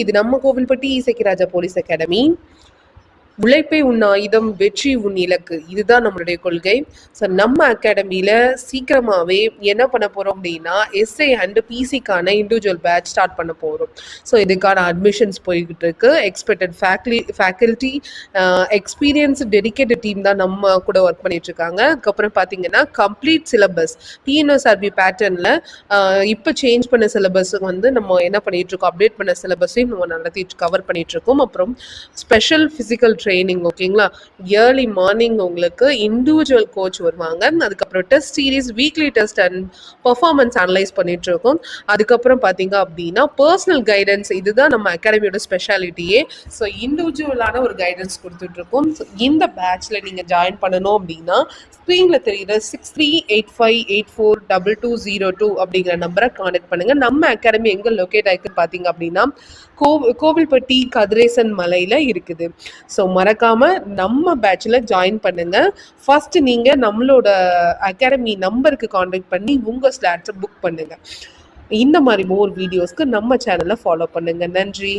இது நம்ம Kovilpatti இசைக்கிராஜா police academy. உழைப்பே உன் ஆயுதம், வெற்றி உன் இலக்கு. இதுதான் நம்மளுடைய கொள்கை. ஸோ நம்ம அகாடமியில் சீக்கிரமாகவே என்ன பண்ண போகிறோம் அப்படின்னா எஸ்ஐ அண்ட் பிசிக்கான இண்டிவிஜுவல் பேட்ச் ஸ்டார்ட் பண்ண போகிறோம். ஸோ இதுக்கான அட்மிஷன்ஸ் போய்கிட்டு இருக்கு. Expected faculty, experience, dedicated team தான் நம்ம கூட ஒர்க் பண்ணிட்டு இருக்காங்க. அதுக்கப்புறம் பார்த்தீங்கன்னா கம்ப்ளீட் சிலபஸ் பிஎன்எஸ்ஆர்பி பேட்டர்னில் இப்போ சேஞ்ச் பண்ண சிலபஸ் வந்து நம்ம என்ன பண்ணிட்டு இருக்கோம், அப்டேட் பண்ண சிலபஸையும் நம்ம நடத்திட்டு கவர் பண்ணிட்டு இருக்கோம். அப்புறம் ஸ்பெஷல் ஃபிசிக்கல் ட்ரைனிங், ஓகேங்களா. ஏர்லி மார்னிங் உங்களுக்கு இண்டிவிஜுவல் கோச் வருவாங்க. அதுக்கப்புறம் test series, weekly test and performance analyse பண்ணிட்டு இருக்கோம். அதுக்கப்புறம் பார்த்தீங்க அப்படின்னா பர்சனல் கைடன்ஸ், இதுதான் நம்ம அகாடமியோட ஸ்பெஷாலிட்டியே. ஸோ இண்டிவிஜுவலான ஒரு கைடன்ஸ் கொடுத்துட்டு இருக்கோம். ஸோ இந்த பேட்ச்ல நீங்க ஜாயின் பண்ணணும் அப்படின்னா ஸ்க்ரீன்ல தெரியுற 6385842202 அப்படிங்கிற நம்பரை கான்டெக்ட் பண்ணுங்க. நம்ம அகாடமி எங்க லொக்கேட் ஆயிருக்கு பார்த்தீங்க அப்படின்னா கோவில்பட்டி கதிரேசன் மலையில இருக்குது. ஸோ மறக்காம நம்ம பேட்ச்ல ஜாயின் பண்ணுங்க. ஃபர்ஸ்ட் நீங்க நம்மளோட அகாடமி நம்பருக்கு கான்டாக்ட் பண்ணி உங்க ஸ்லாட்ஸை புக் பண்ணுங்க. இந்த மாதிரி மோர் வீடியோஸ்க்கு நம்ம சேனலை ஃபாலோ பண்ணுங்க. நன்றி.